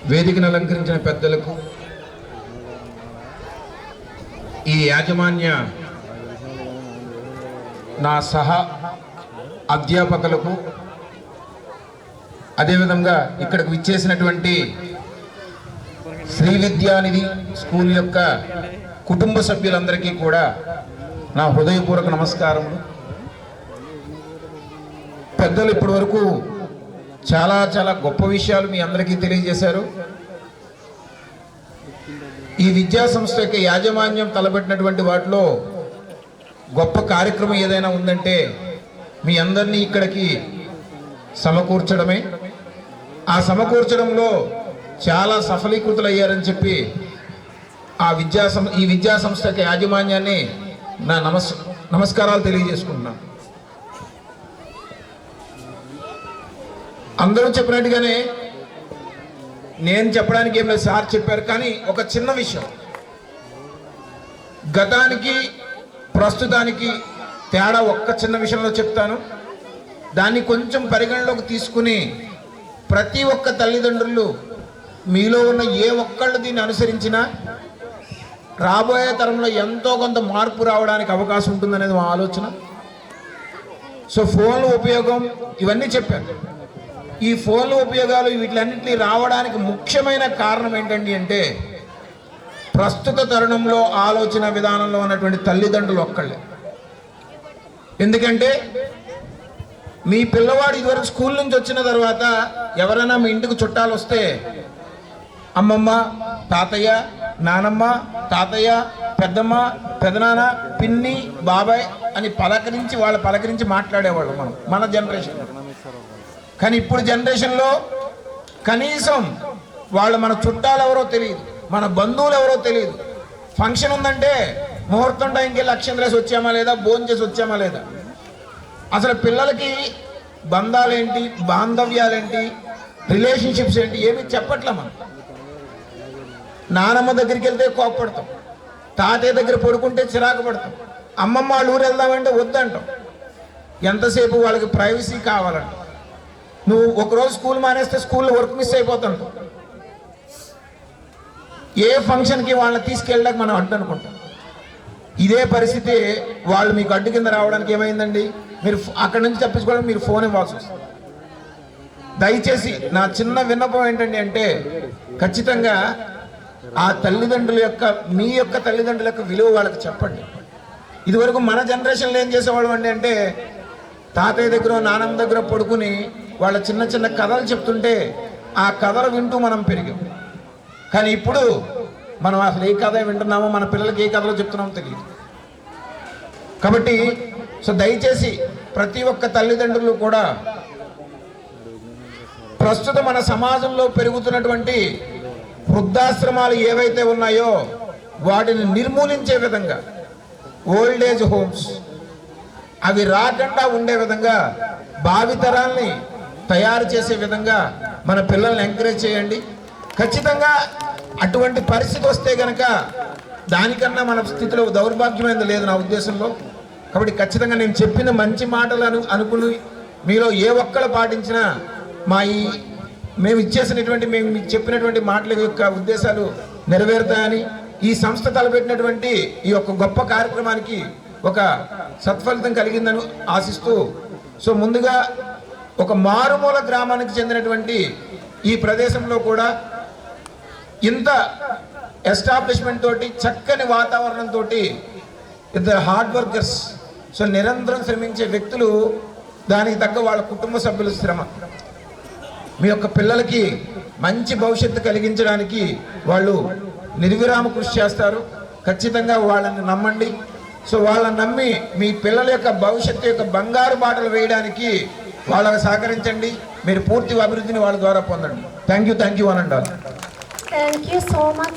వేదికను అలంకరించిన పెద్దలకు, ఈ యాజమాన్య నా సహా అధ్యాపకులకు, అదేవిధంగా ఇక్కడికి విచ్చేసినటువంటి శ్రీ విద్యానిధి స్కూల్ యొక్క కుటుంబ సభ్యులందరికీ కూడా నా హృదయపూర్వక నమస్కారములు. పెద్దలు ఇప్పటి వరకు చాలా చాలా గొప్ప విషయాలు మీ అందరికీ తెలియజేశారు. ఈ విద్యా సంస్థ యొక్క యాజమాన్యం తలపెట్టినటువంటి వాటిలో గొప్ప కార్యక్రమం ఏదైనా ఉందంటే మీ అందరినీ ఇక్కడికి సమకూర్చడమే. ఆ సమకూర్చడంలో చాలా సఫలీకృతులు అయ్యారని చెప్పి ఈ విద్యా సంస్థ యొక్క యాజమాన్యాన్ని నా నమస్కారాలు తెలియజేసుకుంటున్నాను. అందరూ చెప్పినట్టుగానే నేను చెప్పడానికి ఏం లేదు, సార్ చెప్పారు. కానీ ఒక చిన్న విషయం, గతానికి ప్రస్తుతానికి తేడా ఒక్క చిన్న విషయంలో చెప్తాను. దాన్ని కొంచెం పరిగణలోకి తీసుకుని ప్రతి ఒక్క తల్లిదండ్రులు మీలో ఉన్న ఏ ఒక్కళ్ళు దీన్ని అనుసరించినా రాబోయే తరంలో ఎంతో కొంత మార్పు రావడానికి అవకాశం ఉంటుందనేది మా ఆలోచన. సో ఫోన్ల ఉపయోగం ఇవన్నీ చెప్పాను. ఈ ఫోన్ల ఉపయోగాలు వీటిలన్నింటినీ రావడానికి ముఖ్యమైన కారణం ఏంటండి అంటే ప్రస్తుత తరుణంలో ఆలోచన విధానంలో ఉన్నటువంటి తల్లిదండ్రులు ఒక్కళ్ళే. ఎందుకంటే మీ పిల్లవాడు ఇదివరకు స్కూల్ నుంచి వచ్చిన తర్వాత ఎవరైనా మీ ఇంటికి చుట్టాలు వస్తే అమ్మమ్మ, తాతయ్య, నానమ్మ, తాతయ్య, పెద్దమ్మ, పెదనాన్న, పిన్ని, బాబాయ్ అని పలకరించి మాట్లాడేవాళ్ళు మన జనరేషన్. కానీ ఇప్పుడు జనరేషన్లో కనీసం వాళ్ళు మన చుట్టాలు ఎవరో తెలియదు, మన బంధువులు ఎవరో తెలియదు. ఫంక్షన్ ఉందంటే ముహూర్తం టైంకి వెళ్ళి అక్షంతలు వేసి వచ్చామా లేదా, భోజనం చేసి వచ్చామా లేదా. అసలు పిల్లలకి బంధాలేంటి, బాంధవ్యాలేంటి, రిలేషన్షిప్స్ ఏంటి ఏమి చెప్పట్లే. మనం నానమ్మ దగ్గరికి వెళ్తే కోప్పడతాం, తాతయ్య దగ్గర పడుకుంటే చిరాకు పడతాం, అమ్మమ్మ వాళ్ళ ఊరు వెళ్దామంటే వద్దంటాం. ఎంతసేపు వాళ్ళకి ప్రైవసీ కావాలంట. నువ్వు ఒకరోజు స్కూల్ మానేస్తే స్కూల్లో వర్క్ మిస్ అయిపోతావు. ఏ ఫంక్షన్కి వాళ్ళని తీసుకెళ్ళడానికి మనం అడ్డు అనుకుంటాం. ఇదే పరిస్థితి వాళ్ళు మీకు అడ్డు కింద రావడానికి ఏమైందండి, మీరు అక్కడి నుంచి తప్పించుకోవడానికి మీరు ఫోన్ ఇవ్వాల్సి వస్తుంది. దయచేసి నా చిన్న విన్నపం ఏంటండి అంటే ఖచ్చితంగా ఆ తల్లిదండ్రుల యొక్క మీ యొక్క తల్లిదండ్రుల యొక్క విలువ వాళ్ళకి చెప్పండి. ఇదివరకు మన జనరేషన్లో ఏం చేసేవాళ్ళు అండి అంటే తాతయ్య దగ్గర, నానమ్మ దగ్గర పడుకుని వాళ్ళ చిన్న చిన్న కథలు చెప్తుంటే ఆ కథలు వింటూ మనం పెరిగాం. కానీ ఇప్పుడు మనం అసలు ఏ కథ వింటున్నామో, మన పిల్లలకి ఏ కథలో చెప్తున్నామో తెలియదు. కాబట్టి సో దయచేసి ప్రతి ఒక్క తల్లిదండ్రులు కూడా ప్రస్తుతం మన సమాజంలో పెరుగుతున్నటువంటి వృద్ధాశ్రమాలు ఏవైతే ఉన్నాయో వాటిని నిర్మూలించే విధంగా, ఓల్డ్ ఏజ్ హోమ్స్ అవి రాకుండా ఉండే విధంగా, భావితరాల్ని తయారు చేసే విధంగా మన పిల్లల్ని ఎంకరేజ్ చేయండి. ఖచ్చితంగా అటువంటి పరిస్థితి వస్తే కనుక దానికన్నా మన స్థితిలో దౌర్భాగ్యమైనది లేదు నా ఉద్దేశంలో. కాబట్టి ఖచ్చితంగా నేను చెప్పిన మంచి మాటలను అనుకుని మీలో ఏ ఒక్కరు పాటించినా మేము మీకు చెప్పినటువంటి మాటల యొక్క ఉద్దేశాలు నెరవేరుతాయని, ఈ సంస్థ తలపెట్టినటువంటి ఈ యొక్క గొప్ప కార్యక్రమానికి ఒక సత్ఫలితం కలిగిందని ఆశిస్తూ, సో ముందుగా ఒక మారుమూల గ్రామానికి చెందినటువంటి ఈ ప్రదేశంలో కూడా ఇంత ఎస్టాబ్లిష్మెంట్ తోటి, చక్కని వాతావరణంతో, ఇద్దరు హార్డ్ వర్కర్స్, సో నిరంతరం శ్రమించే వ్యక్తులు, దానికి తగ్గ వాళ్ళ కుటుంబ సభ్యుల శ్రమ, మీ యొక్క పిల్లలకి మంచి భవిష్యత్తు కలిగించడానికి వాళ్ళు నిర్విరామ కృషి చేస్తారు. ఖచ్చితంగా వాళ్ళని నమ్మండి. సో వాళ్ళని నమ్మి మీ పిల్లల యొక్క భవిష్యత్తు యొక్క బంగారు బాటలు వేయడానికి వాళ్ళకి సహకరించండి. మీరు పూర్తి అభివృద్ధిని వాళ్ళ ద్వారా పొందండి. థ్యాంక్ యూ అనండి. Thank you so much.